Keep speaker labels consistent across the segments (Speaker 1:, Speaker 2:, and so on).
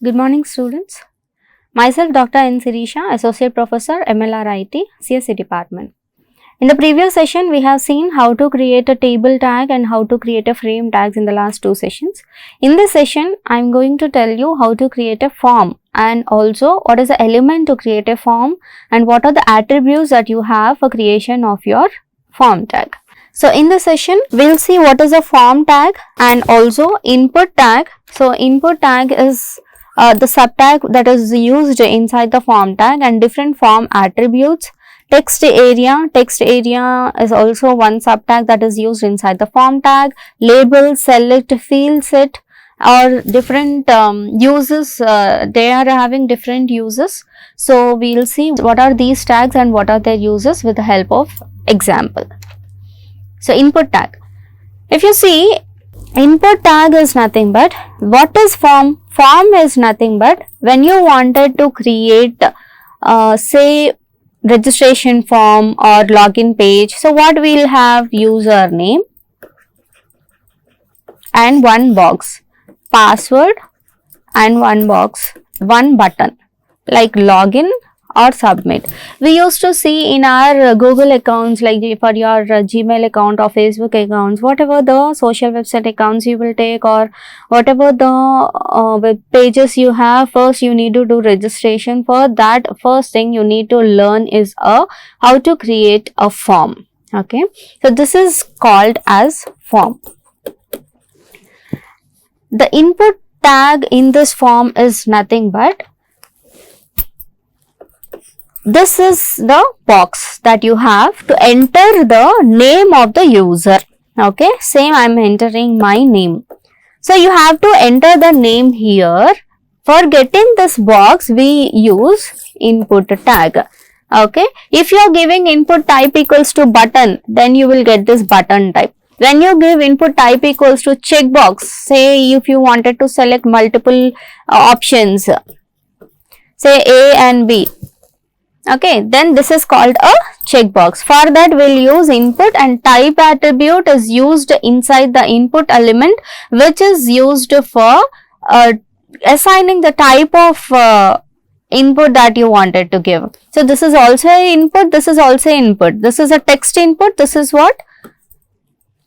Speaker 1: Good morning, students. Myself Dr.N.Shirisha, Associate Professor, MLR CSE Department. In the previous session, we have seen how to create a table tag and how to create a frame tags in the last two sessions. In this session, I am going to tell you how to create a form and also what is the element to create a form and what are the attributes that you have for creation of your form tag. So, in this session, we will see what is a form tag and also input tag. So, input tag is the subtag that is used inside the form tag and different form attributes. Text area is also one subtag that is used inside the form tag. Label, select, field set or different uses, they are having different uses. So, we will see what are these tags and what are their uses with the help of example. So, input tag. If you see, input tag is nothing but, what is form? Form is nothing but when you wanted to create say registration form or login page. So, what we will have? Username and one box, password and one box, one button like login or submit. We used to see in our Google accounts, like for your Gmail account or Facebook accounts, whatever the social website accounts you will take or whatever the web pages you have, first you need to do registration. For that, first thing you need to learn is how to create a form. Okay, so this is called as form. The input tag in this form is nothing but, this is the box that you have to enter the name of the user. Okay, same I am entering my name. So, you have to enter the name here. For getting this box, we use input tag. Okay, if you are giving input type equals to button, then you will get this button type. When you give input type equals to checkbox, say if you wanted to select multiple options, say A and B. Okay, then this is called a checkbox. For that, we'll use input and type attribute is used inside the input element, which is used for assigning the type of input that you wanted to give. So, this is also input, this is also input. This is a text input, this is what?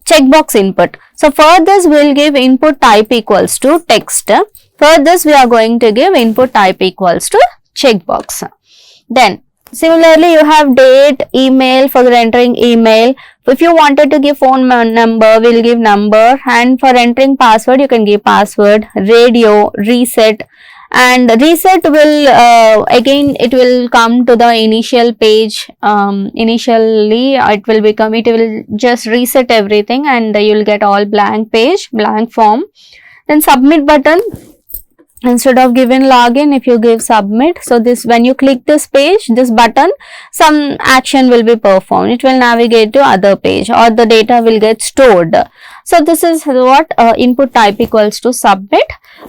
Speaker 1: Checkbox input. So, for this, we'll give input type equals to text. For this, we are going to give input type equals to checkbox. Then, similarly, you have date, email for entering email. If you wanted to give phone number, we'll give number, and for entering password, you can give password, radio, reset, and reset will again it will come to the initial page. Initially, it will just reset everything, and you will get all blank page, blank form. Then submit button. Instead of giving login, if you give submit, so this when you click this page, this button, some action will be performed. It will navigate to other page or the data will get stored. So, this is what input type equals to submit.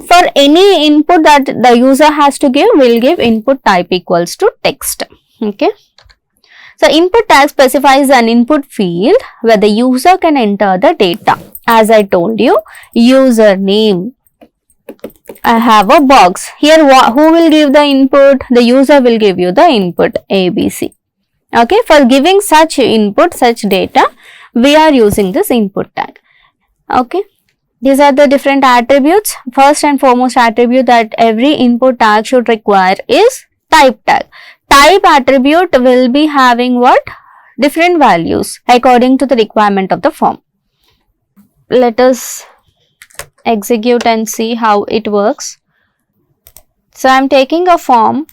Speaker 1: For any input that the user has to give, we will give input type equals to text. Okay. So, input tag specifies an input field where the user can enter the data. As I told you, username. I have a box here. Who will give the input? The user will give you the input ABC. Okay, for giving such input, such data, we are using this input tag. Okay, these are the different attributes. First and foremost attribute that every input tag should require is type tag. Type attribute will be having what? Different values according to the requirement of the form. Let us execute and see how it works. So, I am taking a form.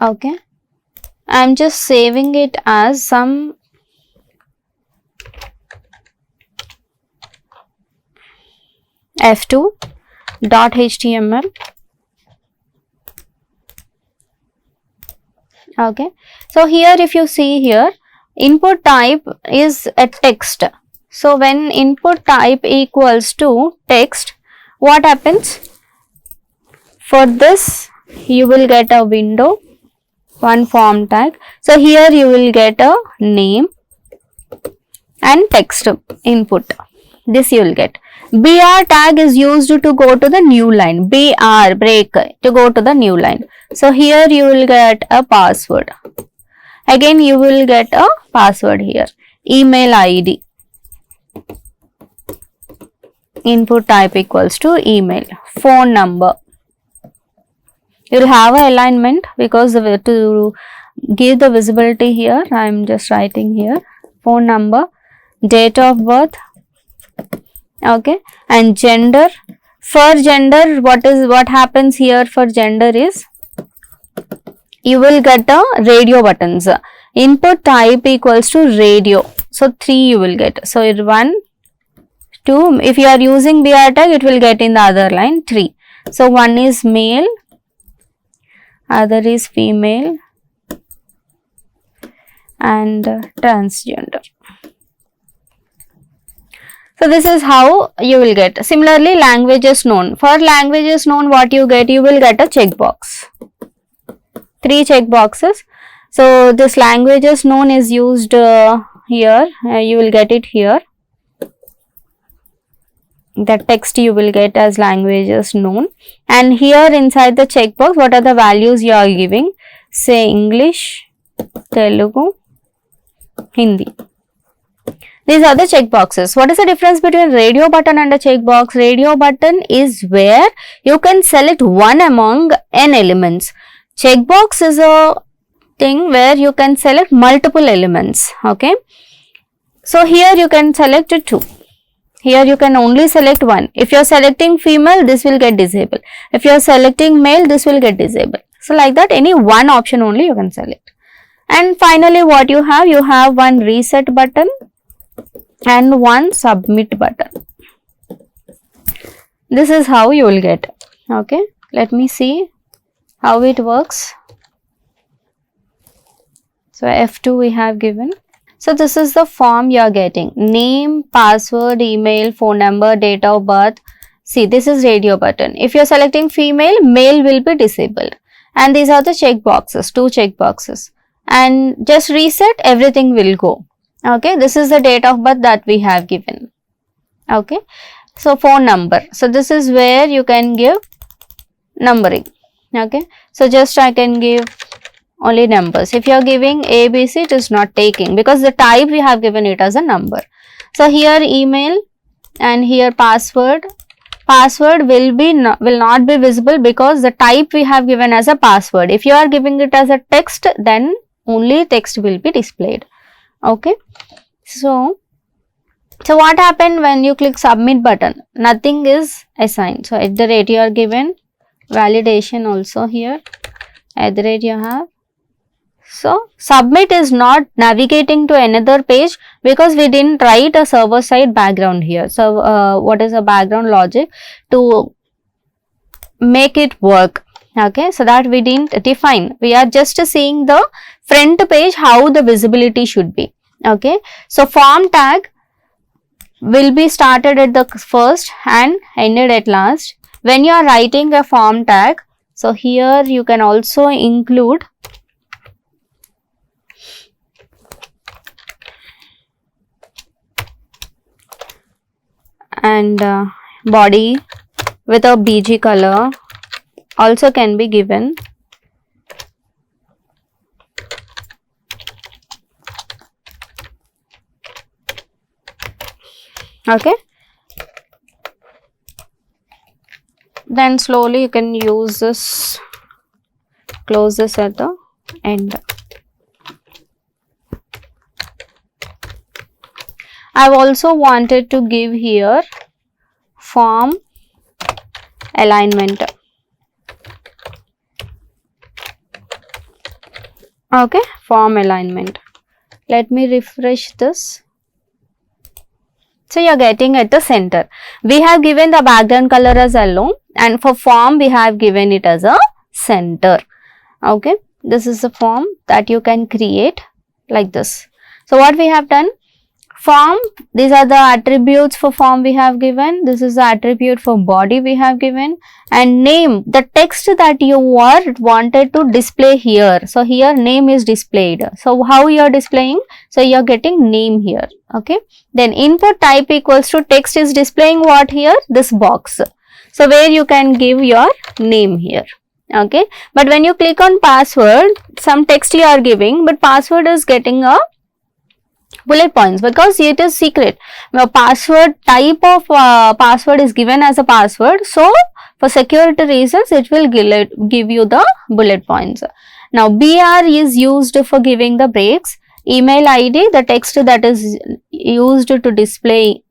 Speaker 1: Okay, I am just saving it as some f2.html. Okay, so here if you see here, input type is a text. So, when input type equals to text, what happens? For this, you will get a window, one form tag. So, here you will get a name and text input. This you will get. BR tag is used to go to the new line. BR, break, to go to the new line. So here you will get a password. Again you will get a password here. Email ID. Input type equals to email. Phone number. You will have a alignment because to give the visibility here, I am just writing here. Phone number, date of birth, okay, and gender. For gender, what happens here for gender is you will get a radio buttons. Input type equals to radio. So 3 you will get. So 1, 2. If you are using BR tag, it will get in the other line 3. So 1 is male, other is female, and transgender. So this is how you will get. Similarly, languages known. For languages known, what you get? You will get a checkbox. 3 checkboxes. So this languages known is used here. You will get it here. The text you will get as languages known. And here inside the checkbox, what are the values you are giving? Say English, Telugu, Hindi. These are the checkboxes. What is the difference between radio button and a checkbox? Radio button is where you can select one among n elements. Checkbox is a thing where you can select multiple elements. Okay. So here you can select 2. Here you can only select 1. If you are selecting female, this will get disabled. If you are selecting male, this will get disabled. So like that, any one option only you can select. And finally, what you have one reset button and one submit button. This is how you will get. Okay, let me see how it works. So F2 we have given. So this is the form you are getting. Name, password, email, phone number, date of birth. See, this is radio button. If you are selecting female, male will be disabled. And these are the check boxes, 2 check boxes. And just reset, everything will go. Okay, this is the date of birth that we have given. Okay, so phone number. So this is where you can give numbering. Okay, so just I can give only numbers. If you are giving A, B, C, it is not taking because the type we have given it as a number. So here email and here password. Password will not be visible because the type we have given as a password. If you are giving it as a text, then only text will be displayed. Okay. So what happened when you click submit button? Nothing is assigned. So at the rate you are given, validation also here, at the rate you have. So submit is not navigating to another page because we didn't write a server side background here. So what is a background logic to make it work? Okay, so that we didn't define. We are just seeing the front page how the visibility should be. Okay, so form tag will be started at the first and ended at last. When you are writing a form tag, so here you can also include and body with a BG color also can be given. Okay, then slowly you can use this, close this at the end. I've also wanted to give here form alignment. Okay, form alignment. Let me refresh this. So you are getting at the center. We have given the background color as yellow and for form we have given it as a center. Okay, this is the form that you can create like this. So what we have done? Form, these are the attributes for form we have given. This is the attribute for body we have given. And name, the text that you wanted to display here. So here name is displayed. So how you are displaying? So you are getting name here. Okay. Then input type equals to text is displaying what here? This box. So where you can give your name here. Okay. But when you click on password, some text you are giving, but password is getting a bullet points because it is secret. Now password type of password is given as a password. So for security reasons, it will give you the bullet points. Now BR is used for giving the breaks. Email ID, the text that is used to display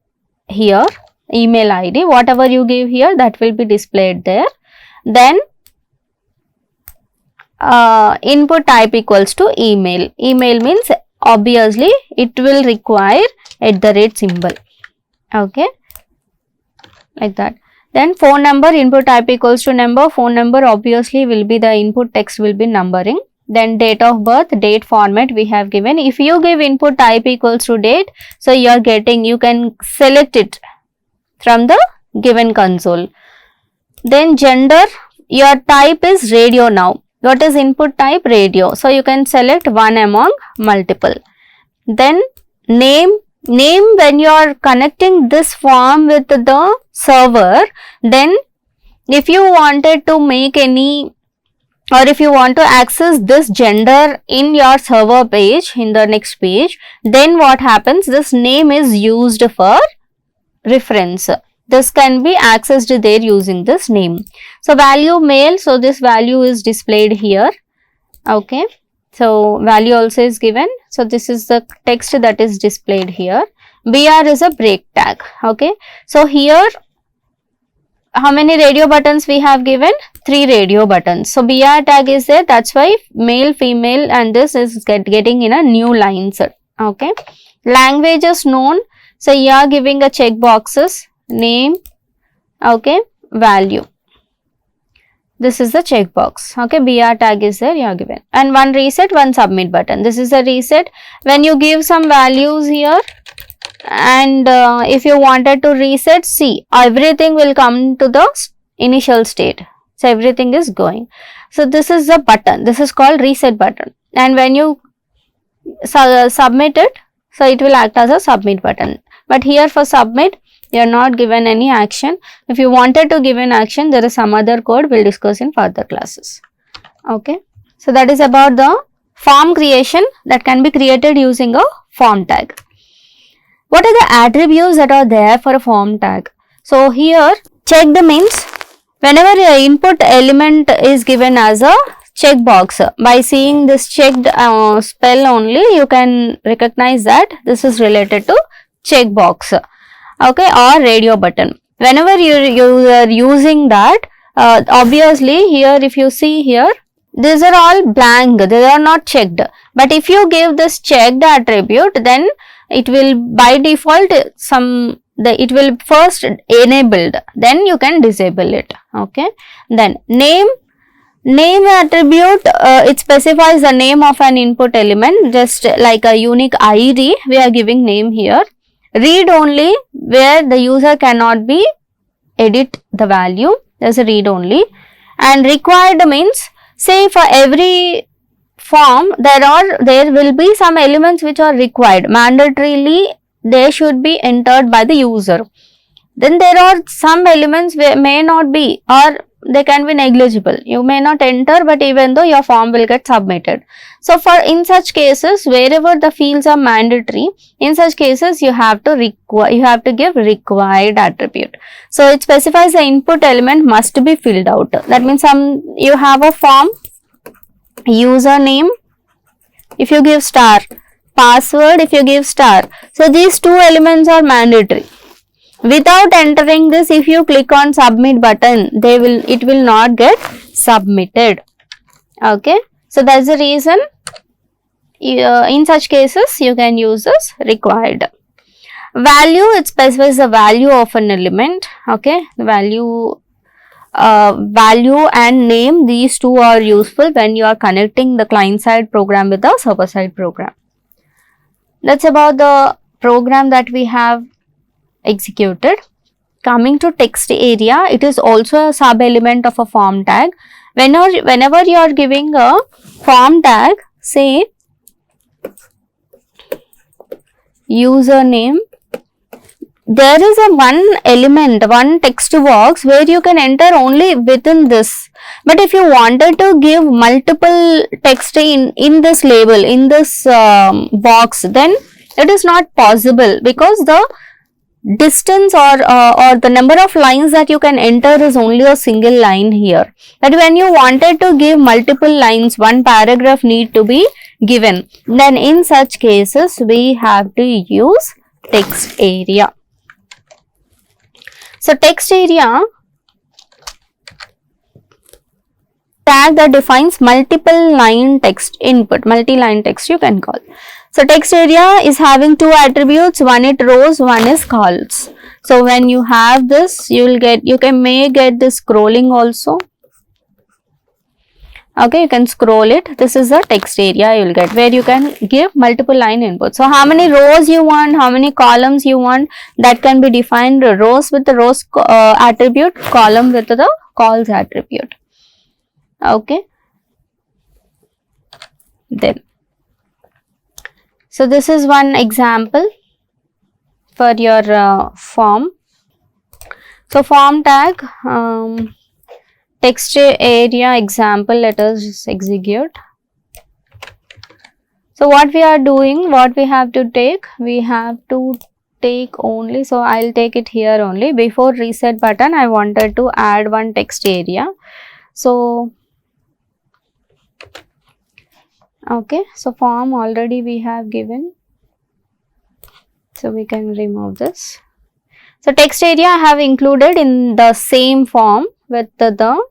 Speaker 1: here, email ID, whatever you give here, that will be displayed there. Then input type equals to email. Email means obviously it will require @ symbol. Okay, like that. Then phone number, input type equals to number. Phone number obviously will be the input text will be numbering. Then date of birth, date format we have given. If you give input type equals to date, so you are getting, you can select it from the given console. Then gender, your type is radio now. What is input type? Radio. So you can select one among multiple. Then name, when you are connecting this form with the server, then if you wanted to make any, or if you want to access this gender in your server page, in the next page, then what happens? This name is used for reference. This can be accessed there using this name. So value male, so this value is displayed here. Okay, so value also is given. So this is the text that is displayed here. BR is a break tag. Okay, so here how many radio buttons we have given? 3 radio buttons. So BR tag is there, that's why male, female, and this is getting in a new lines. Okay, languages known, so you are giving a check boxes, name, okay, value. This is the checkbox. Okay, BR tag is there, you are given. And one reset, one submit button. This is a reset. When you give some values here, and if you wanted to reset, see, everything will come to the initial state. So everything is going. So this is the button. This is called reset button. And when you submit it, so it will act as a submit button. But here for submit, you are not given any action. If you wanted to give an action, there is some other code we'll discuss in further classes. Okay. So that is about the form creation that can be created using a form tag. What are the attributes that are there for a form tag? So here checked means whenever your input element is given as a checkbox, by seeing this checked spell only, you can recognize that this is related to checkbox. Okay, or radio button. Whenever you are using that, obviously here if you see here, these are all blank, they are not checked. But if you give this checked attribute, then it will by default it will first enabled, then you can disable it. Okay, then name attribute, it specifies the name of an input element, just like a unique ID, we are giving name here. Read only, where the user cannot be edit the value, there is a read only. And required means, say for every form there will be some elements which are required, mandatorily they should be entered by the user. Then there are some elements where may not be, or they can be negligible, you may not enter, but even though your form will get submitted. So for in such cases, wherever the fields are mandatory, in such cases you have to give required attribute. So it specifies the input element must be filled out. That means you have a form, username, if you give star, password if you give star. So these two elements are mandatory. Without entering this, if you click on submit button, it will not get submitted. Okay, so that's the reason in such cases you can use this required. Value, it specifies the value of an element. Okay, the value and name, these two are useful when you are connecting the client side program with the server side program. That's about the program that we have executed. Coming to text area, it is also a sub element of a form tag. Whenever you are giving a form tag, say username, there is a one element, one text box where you can enter only within this. But if you wanted to give multiple text in this label, in this box, then it is not possible, because the distance or the number of lines that you can enter is only a single line here. But when you wanted to give multiple lines, one paragraph need to be given, then in such cases we have to use text area. So text area tag that defines multiple line text input, multi-line text you can call. So text area is having two attributes, one is rows, one is columns. So when you have this, you may get this scrolling also. Okay, you can scroll it. This is the text area you will get, where you can give multiple line input. So how many rows you want, how many columns you want, that can be defined. Rows with the rows attribute, column with the calls attribute. Okay. Then, so this is one example for your form. So form tag, text area example, let us execute. So what we are doing, what we have to take, we have to take only, so I'll take it here only. Before reset button, I wanted to add one text area. So okay, so form already we have given, so we can remove this. So text area I have included in the same form with the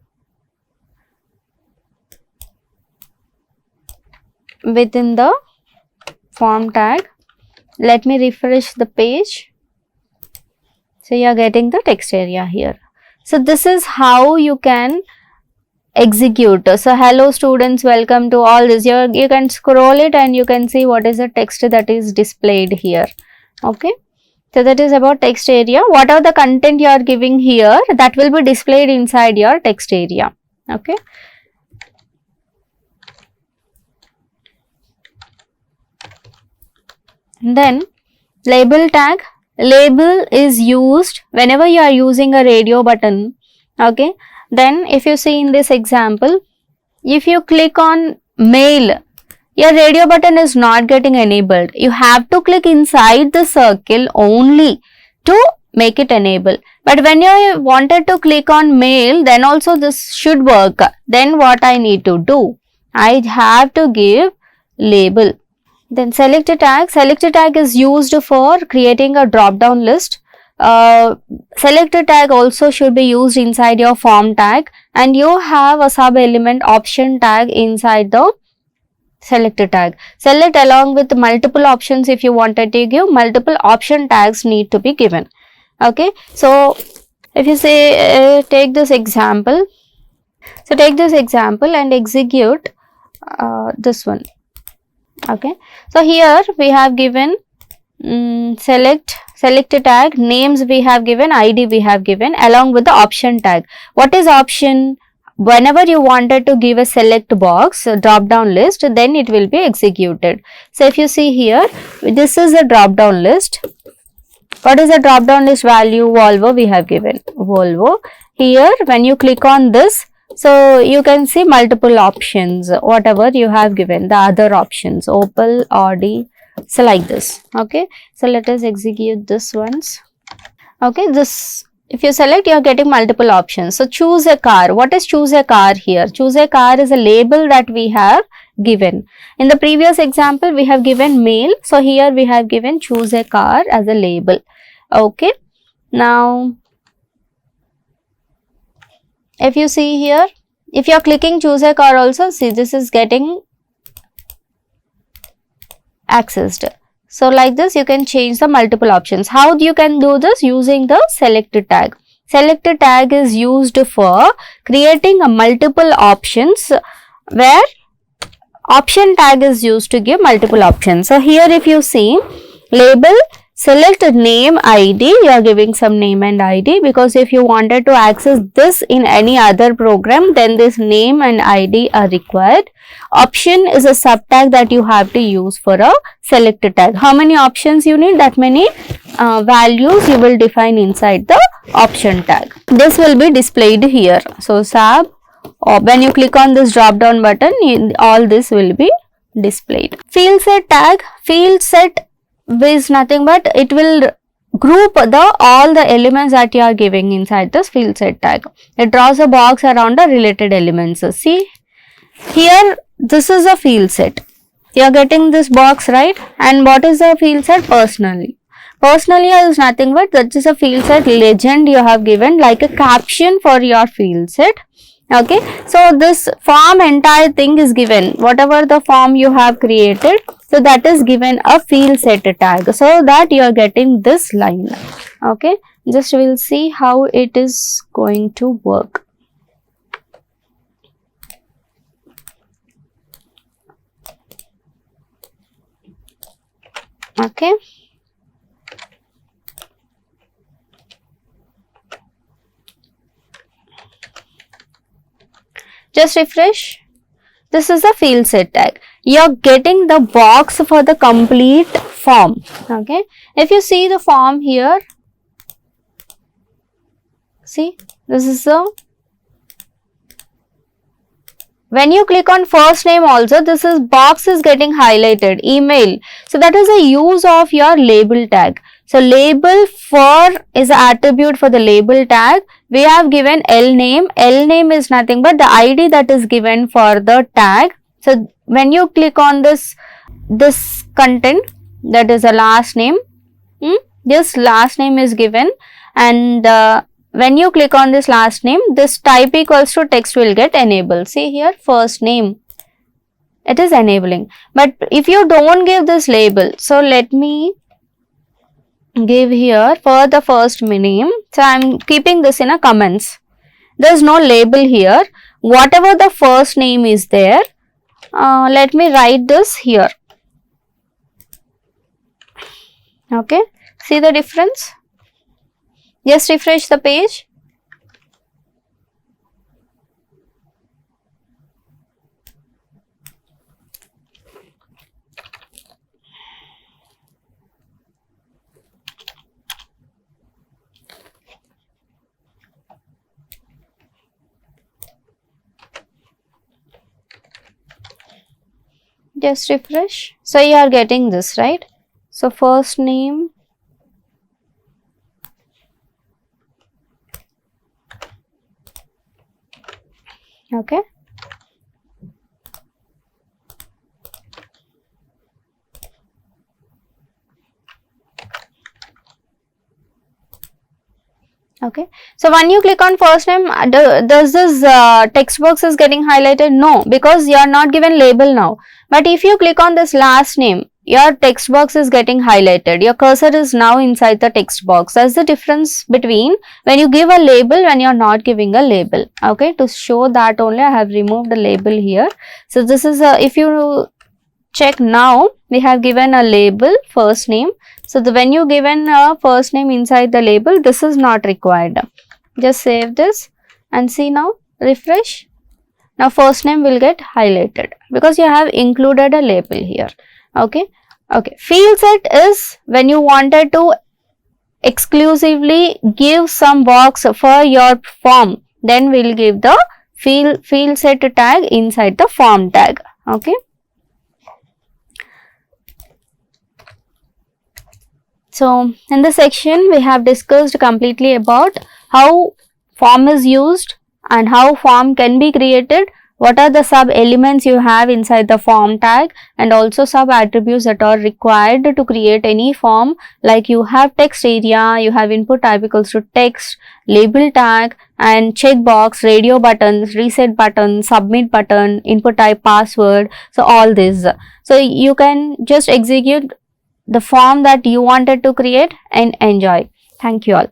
Speaker 1: within the form tag. Let me refresh the page. So you are getting the text area here. So this is how you can execute. So hello students, welcome to all this. You can scroll it and you can see what is the text that is displayed here. Okay, so that is about text area. What are the content you are giving here, that will be displayed inside your text area. Okay. Then label tag. Label is used whenever you are using a radio button. Okay. Then if you see in this example, if you click on mail, your radio button is not getting enabled. You have to click inside the circle only to make it enable. But when you wanted to click on mail, then also this should work. Then what I need to do? I have to give label. Then select a tag. Select a tag is used for creating a drop down list. Select a tag also should be used inside your form tag, and you have a sub element option tag inside the select a tag. Select along with multiple options. If you wanted to give multiple option tags need to be given. Okay, so if you say take this example, so take this example and execute this one. Okay, so here we have given select a tag, names we have given, ID we have given, along with the option tag. What is option? Whenever you wanted to give a select box, a drop down list, then it will be executed. So if you see here, this is a drop down list. What is the drop down list value? Volvo we have given, Volvo. Here when you click on this, so you can see multiple options, whatever you have given, the other options, Opel, Audi. So like this. Okay, so let us execute this once. Okay, this, if you select, you are getting multiple options. So choose a car. What is choose a car here? Choose a car is a label that we have given. In the previous example, we have given mail. So here we have given choose a car as a label. Okay, now if you see here, if you are clicking choose a car also, see this is getting accessed. So like this you can change the multiple options. How you can do this? Using the select tag. Select tag is used for creating a multiple options, where option tag is used to give multiple options. So here if you see label, select name ID. You are giving some name and ID, because if you wanted to access this in any other program, then this name and ID are required. Option is a subtag that you have to use for a select tag. How many options you need? That many values you will define inside the option tag. This will be displayed here. So sub, when you click on this drop down button, all this will be displayed. Field set tag. Field set is nothing but it will group all the elements that you are giving inside this field set tag. It draws a box around the related elements. See here, this is a field set. You are getting this box, right? And what is the field set? Personally. Personally is nothing but that is a field set legend you have given, like a caption for your field set. Okay, so this form entire thing is given, whatever the form you have created, so that is given a field set tag, so that you are getting this line. Okay, just we'll see how it is going to work. Okay. Just refresh. This is a field set tag. You are getting the box for the complete form. Okay. If you see the form here, see, this is the, when you click on first name also, this is box is getting highlighted, email. So that is the use of your label tag. So label for is an attribute for the label tag. We have given L name. L name is nothing but the ID that is given for the tag. So when you click on this content, that is a last name. This last name is given, and when you click on this last name, this type equals to text will get enabled. See here, first name, it is enabling. But if you don't give this label, so let me give here for the first name. So I am keeping this in a comments. There is no label here. Whatever the first name is there, let me write this here. Okay, see the difference? Just refresh the page. Just refresh. So you are getting this, right? So first name, okay. Okay. So when you click on first name, does this text box is getting highlighted? No, because you are not given label now. But if you click on this last name, your text box is getting highlighted. Your cursor is now inside the text box. That's the difference between when you give a label, when you are not giving a label. Okay, to show that only I have removed the label here. So this is if you check now, we have given a label first name. So when you given a first name inside the label, this is not required. Just save this and see now, refresh. Now first name will get highlighted because you have included a label here. Okay. Okay. Field set is when you wanted to exclusively give some box for your form, then we'll give the field set tag inside the form tag. Okay. So in this section we have discussed completely about how form is used and how form can be created, what are the sub elements you have inside the form tag, and also sub attributes that are required to create any form, like you have text area, you have input type equals to text, label tag, and checkbox, radio buttons, reset button, submit button, input type, password. So all this. So you can just execute the form that you wanted to create and enjoy. Thank you all.